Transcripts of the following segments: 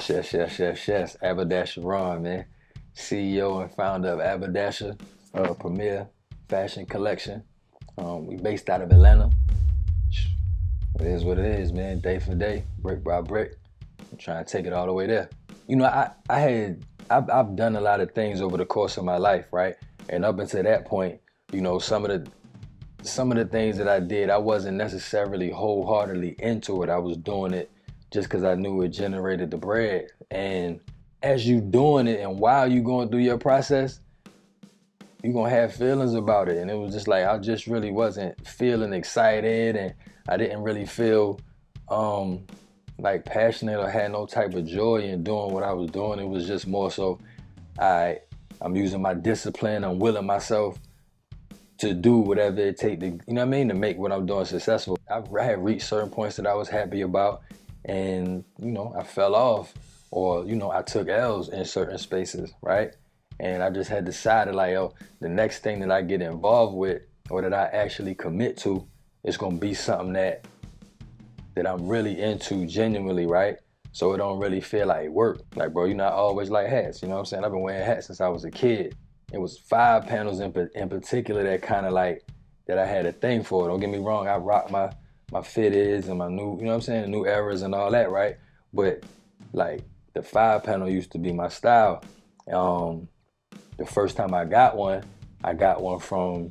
Yes. Aburdasher Raun, man. CEO and founder of Aburdasher, premier fashion collection. We based out of Atlanta. It is what it is, man. Day for day, brick by brick. I'm trying to take it all the way there. You know, I've done a lot of things over the course of my life, right? And up until that point, you know, some of the things that I did, I wasn't necessarily wholeheartedly into it. I was doing it just because I knew it generated the bread. And as you doing it and while you going through your process, you're gonna have feelings about it. And it was just like I just really wasn't feeling excited, and I didn't really feel like passionate or had no type of joy in doing what I was doing. It was just more so I'm using my discipline, I'm willing myself to do whatever it takes to, you know what I mean, to make what I'm doing successful. I had reached certain points that I was happy about, and, you know, I fell off, or, you know, I took L's in certain spaces, right? And I just had decided, like, yo, the next thing that I get involved with or that I actually commit to is gonna be something that I'm really into genuinely, right? So it don't really feel like work. Like, bro, you know, I always like hats, you know what I'm saying? I've been wearing hats since I was a kid. It was 5 panels in particular that kind of like, that I had a thing for. Don't get me wrong, I rock my fitteds and my new, you know what I'm saying, the new eras and all that, right? But like the 5 panel used to be my style. The first time I got one from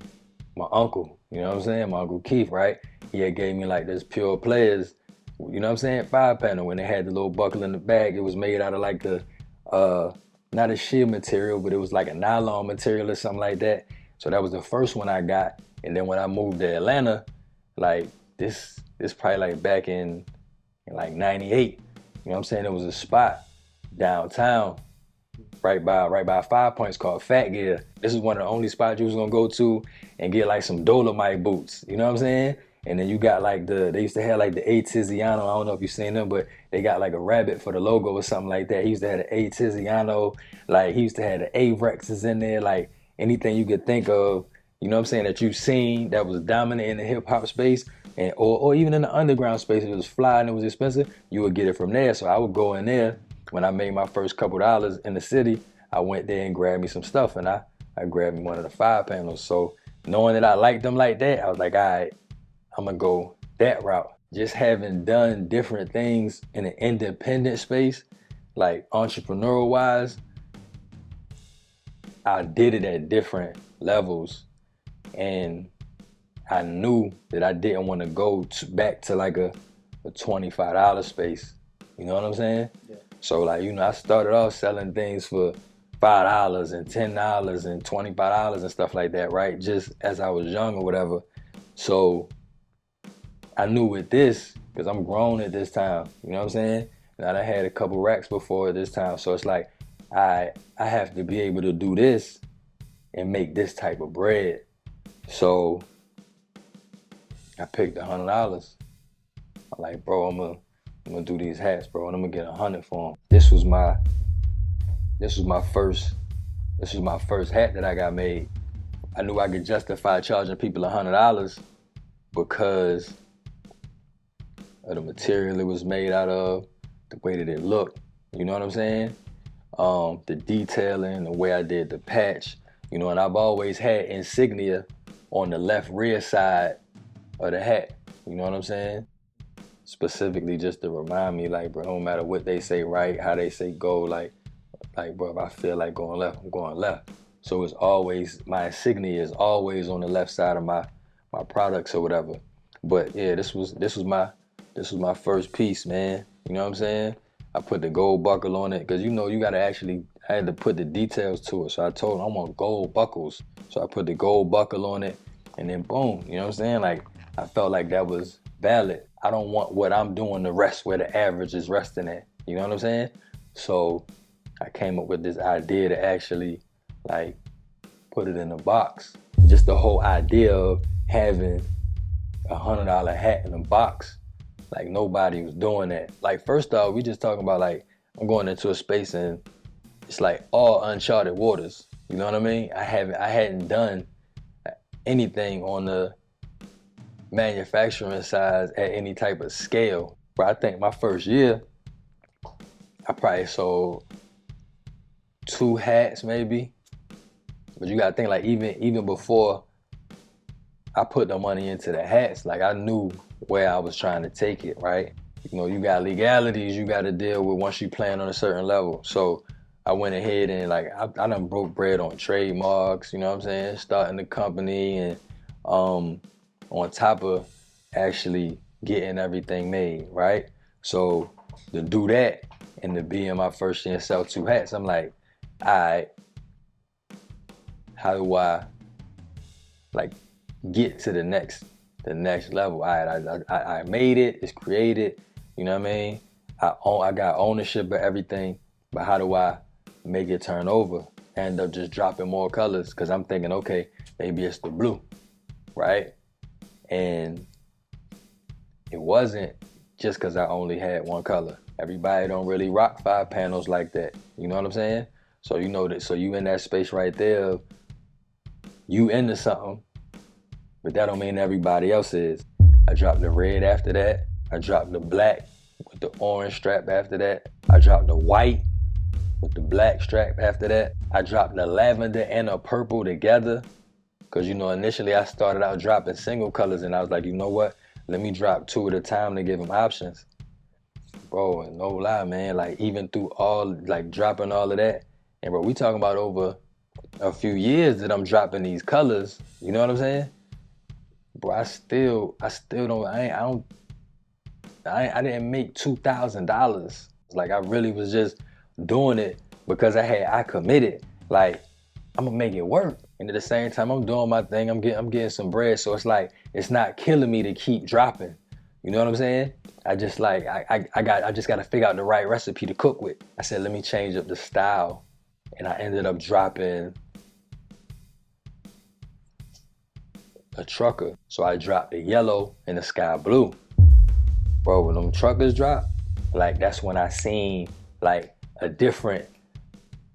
my uncle, you know what I'm saying? My Uncle Keith, right? He had gave me like this Pure Players, you know what I'm saying, 5 panel. When they had the little buckle in the back, it was made out of like the not a sheer material, but it was like a nylon material or something like that. So that was the first one I got. And then when I moved to Atlanta, like this probably like back in like 98, you know what I'm saying? It was a spot downtown right by 5 Points called Fat Gear. This is one of the only spots you was gonna go to and get like some Dolomite boots, you know what I'm saying? And then you got like they used to have like the A Tiziano, I don't know if you've seen them, but they got like a rabbit for the logo or something like that. He used to have the A Tiziano, like he used to have the Avrexes in there, like anything you could think of, you know what I'm saying, that you've seen that was dominant in the hip hop space, and or even in the underground space, if it was fly and it was expensive, you would get it from there. So I would go in there when I made my first couple dollars in the city. I went there and grabbed me some stuff, and I grabbed me one of the 5 panels. So knowing that I liked them like that, I was like, all right, I'm gonna go that route. Just having done different things in an independent space, like entrepreneurial wise, I did it at different levels, and I knew that I didn't want to go back to like a $25 space. You know what I'm saying? Yeah. So like, you know, I started off selling things for $5 and $10 and $25 and stuff like that, right? Just as I was young or whatever. So I knew with this, because I'm grown at this time, you know what I'm saying? And I had a couple racks before at this time. So it's like, I have to be able to do this and make this type of bread. So I picked $100. I'm like, bro, I'm gonna do these hats, bro, and I'm gonna get 100 for them. This was my first hat that I got made. I knew I could justify charging people $100 because of the material it was made out of, the way that it looked, you know what I'm saying? The detailing, the way I did the patch, you know, and I've always had insignia on the left rear side of the hat, you know what I'm saying? Specifically just to remind me, like, bro, no matter what they say right, how they say go, like, bro, if I feel like going left, I'm going left. So it's always, my insignia is always on the left side of my products or whatever. But yeah, this was my first piece, man. You know what I'm saying? I put the gold buckle on it because, you know, you gotta actually, I had to put the details to it. So I told him I want gold buckles. So I put the gold buckle on it, and then boom, you know what I'm saying? Like, I felt like that was valid. I don't want what I'm doing to rest where the average is resting at. You know what I'm saying? So I came up with this idea to actually like put it in a box. Just the whole idea of having $100 hat in a box, like nobody was doing that. Like, first off, we just talking about like, I'm going into a space and it's like all uncharted waters. You know what I mean? I hadn't done anything on the manufacturing side at any type of scale. But I think my first year, I probably sold 2 hats maybe. But you gotta think, like, even before I put the money into the hats, like, I knew where I was trying to take it, right? You know, you got legalities you got to deal with once you plan on a certain level. So I went ahead and, like, I done broke bread on trademarks, you know what I'm saying? Starting the company, and on top of actually getting everything made, right? So to do that and to be in my first year and sell 2 hats, I'm like, all right, how do I, like, get to the next level? All right, I made it, it's created, you know what I mean? I got ownership of everything, but how do I make it turn over? End up just dropping more colors, because I'm thinking, okay, maybe it's the blue, right? And it wasn't just because I only had one color. Everybody don't really rock 5 panels like that, you know what I'm saying? So you know that, so you in that space right there, you into something, but that don't mean everybody else is. I dropped the red after that. I dropped the black with the orange strap after that. I dropped the white with the black strap after that. I dropped the lavender and the purple together, because, you know, initially I started out dropping single colors, and I was like, you know what? Let me drop 2 at a time to give them options. Bro, and no lie, man, like, even through all, like, dropping all of that, and bro, we talking about over a few years that I'm dropping these colors, you know what I'm saying? Bro, I still don't, I didn't make $2,000. Like, I really was just doing it because I committed. Like, I'm gonna make it work. And at the same time, I'm doing my thing. I'm getting some bread. So it's like, it's not killing me to keep dropping. You know what I'm saying? I just, like, I just gotta figure out the right recipe to cook with. I said, let me change up the style. And I ended up dropping a trucker. So I dropped the yellow and the sky blue. Bro, when them truckers drop, like, that's when I seen, like, a different,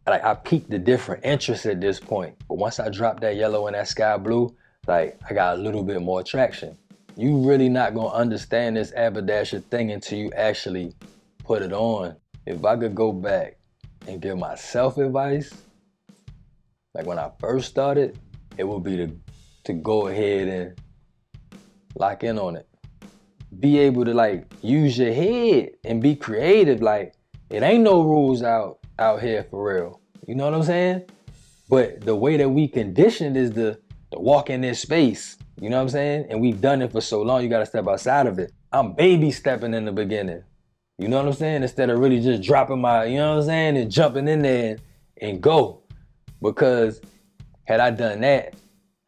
like, I peaked the different interest at this point. But once I dropped that yellow and that sky blue, like, I got a little bit more traction. You really not gonna understand this Aburdasher thing until you actually put it on. If I could go back and give myself advice, like, when I first started, it would be to go ahead and lock in on it. Be able to, like, use your head and be creative. Like, it ain't no rules out here for real. You know what I'm saying? But the way that we conditioned is to walk in this space. You know what I'm saying? And we've done it for so long, you gotta step outside of it. I'm baby stepping in the beginning. You know what I'm saying? Instead of really just dropping my, you know what I'm saying, and jumping in there and go. Because had I done that,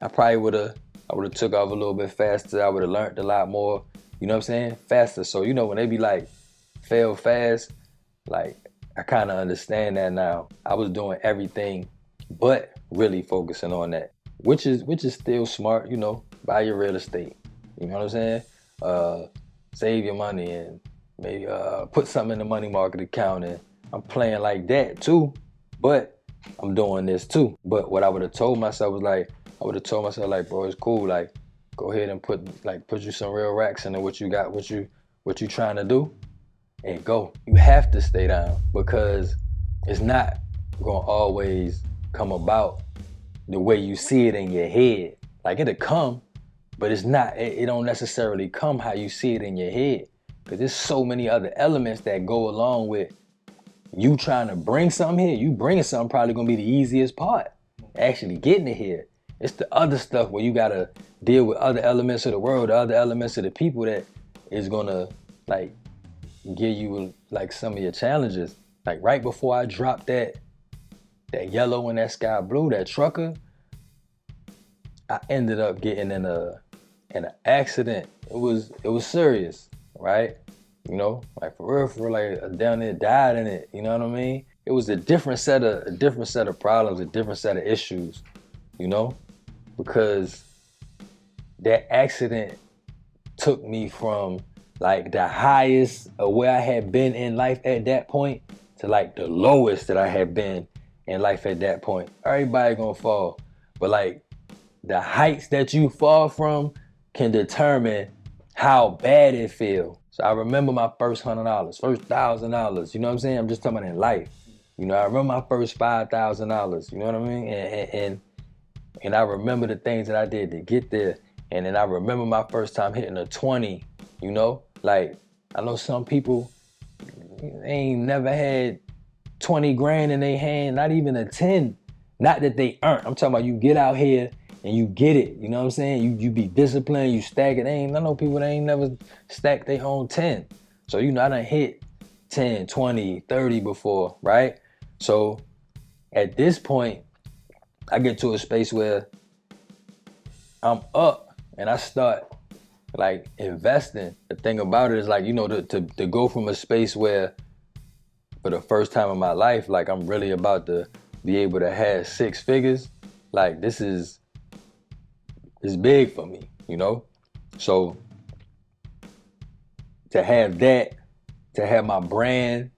I probably would have took off a little bit faster. I would have learned a lot more, you know what I'm saying, faster. So, you know, when they be like, fail fast, like, I kind of understand that now. I was doing everything but really focusing on that, which is still smart, you know. Buy your real estate, you know what I'm saying? Save your money and maybe put something in the money market account, and I'm playing like that too, but I'm doing this too. But what I would have told myself was, like, bro, it's cool, like, go ahead and put you some real racks into what you got, what you trying to do, and go. You have to stay down, because it's not gonna always come about the way you see it in your head. Like, it'll come, but it's not, it don't necessarily come how you see it in your head, because there's so many other elements that go along with you trying to bring something here. You bringing something probably gonna be the easiest part, actually getting it here. It's the other stuff where you gotta deal with other elements of the world, other elements of the people, that is gonna, like, give you, like, some of your challenges. Like, right before I dropped that yellow and that sky blue, that trucker, I ended up getting in an accident. It was serious, right? You know, like, for real, like, down there died in it. You know what I mean? It was a different set of problems, a different set of issues, you know, because that accident took me from, like, the highest of where I had been in life at that point to, like, the lowest that I had been in life at that point. Everybody gonna fall, but, like, the heights that you fall from can determine how bad it feels. So I remember my first $100, first $1,000. You know what I'm saying? I'm just talking about in life. You know, I remember my first $5,000. You know what I mean? And I remember the things that I did to get there. And then I remember my first time hitting a 20. You know, like I know some people, they ain't never had 20 grand in their hand, not even a 10. Not that they earned. I'm talking about you get out here and you get it. You know what I'm saying? You be disciplined, you stack it. I know people that ain't never stacked their own 10. So, you know, I done hit 10, 20, 30 before, right? So at this point, I get to a space where I'm up and I start like investing. The thing about it is like, you know, to go from a space where for the first time in my life, like I'm really about to be able to have 6 figures, like this is big for me, you know? So to have that, to have my brand,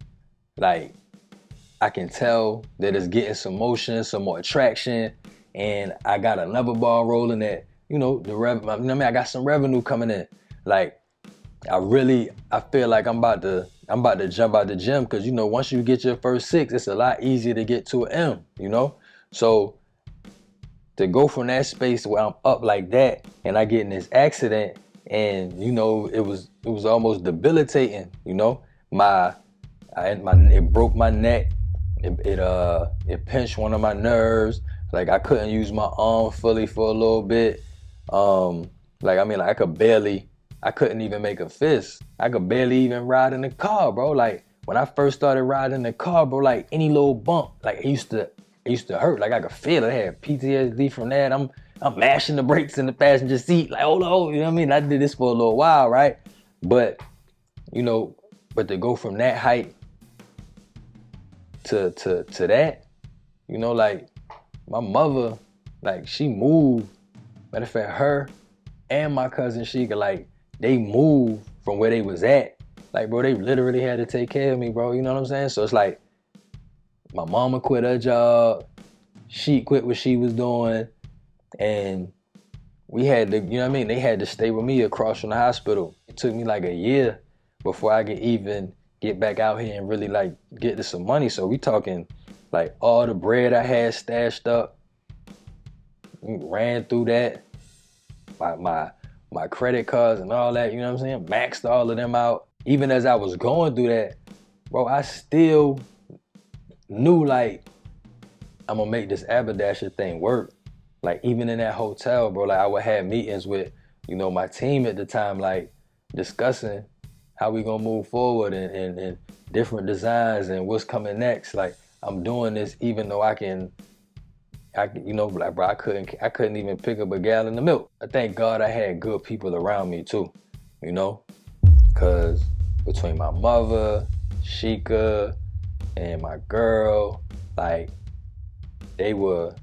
like I can tell that it's getting some motion, some more attraction, and I got another ball rolling that, you know, I got some revenue coming in. Like I feel like I'm about to jump out the gym, because you know, once you get your first 6, it's a lot easier to get to an M, you know? So to go from that space where I'm up like that and I get in this accident, and you know, it was almost debilitating, you know? It broke my neck. It pinched one of my nerves. Like I couldn't use my arm fully for a little bit. I couldn't even make a fist. I could barely even ride in the car, bro. Like when I first started riding in the car, bro, like any little bump, like it used to hurt. Like I could feel it. I had PTSD from that. I'm mashing the brakes in the passenger seat. Like, hold on, you know what I mean? I did this for a little while, right? But, you know, to go from that height to that, you know, like my mother, like she moved. Matter of fact, her and my cousin Sheikah, like they moved from where they was at. Like, bro, they literally had to take care of me, bro. You know what I'm saying? So it's like my mama quit her job, she quit what she was doing, and we had to, you know what I mean? They had to stay with me across from the hospital. It took me like a year before I could even get back out here and really like get to some money. So we talking like all the bread I had stashed up, we ran through that. My credit cards and all that, you know what I'm saying? Maxed all of them out. Even as I was going through that, bro, I still knew like I'm gonna make this Aburdasher thing work. Like even in that hotel, bro, like I would have meetings with, you know, my team at the time, like discussing how we gonna move forward and different designs and what's coming next. Like I'm doing this even though I you know, like bro, I couldn't even pick up a gallon of milk. I thank God I had good people around me too, you know, cause between my mother, Sheikah, and my girl, like they were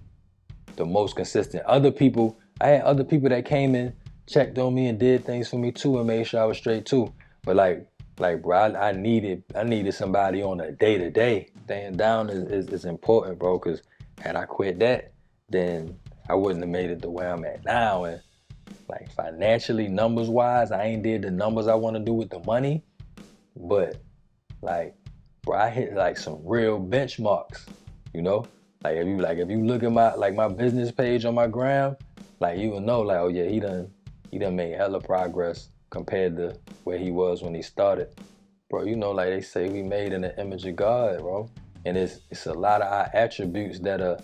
the most consistent. I had other people that came in, checked on me and did things for me too and made sure I was straight too. But like bro, I needed somebody on a day-to-day. Staying down is important, bro, cause had I quit that, then I wouldn't have made it the way I'm at now. And like financially, numbers wise, I ain't did the numbers I want to do with the money, but like, bro, I hit like some real benchmarks, you know? Like if you look at my business page on my gram, like you will know like, oh yeah, he done made hella progress compared to where he was when he started. Bro, you know, like they say, we made in the image of God, bro. And it's a lot of our attributes that are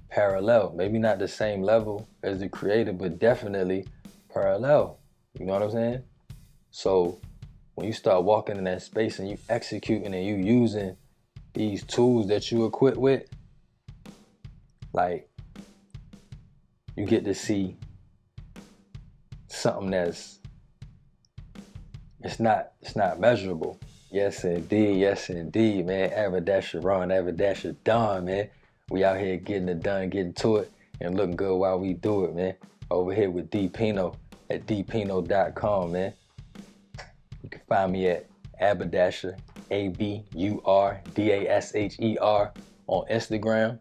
parallel. Maybe not the same level as the creator, but definitely parallel. You know what I'm saying? So when you start walking in that space and you executing and you using these tools that you equipped with, like you get to see something that's it's not measurable. Yes indeed, man. Aburdasher Raun, Aburdasher done, man. We out here getting it done, getting to it, and looking good while we do it, man. Over here with DeePino at DeePino.com, man. You can find me at Aburdasher, Aburdasher on Instagram.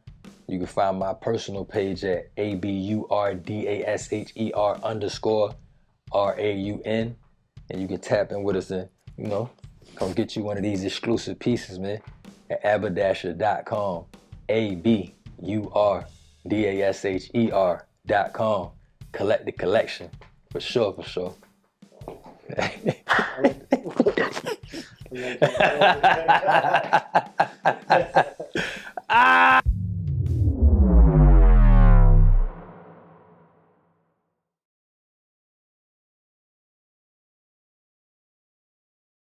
You can find my personal page at Aburdasher_RAUN. And you can tap in with us and, come get you one of these exclusive pieces, man, at Aburdasher.com. Aburdasher.com. Collect the collection. For sure, for sure. Ah!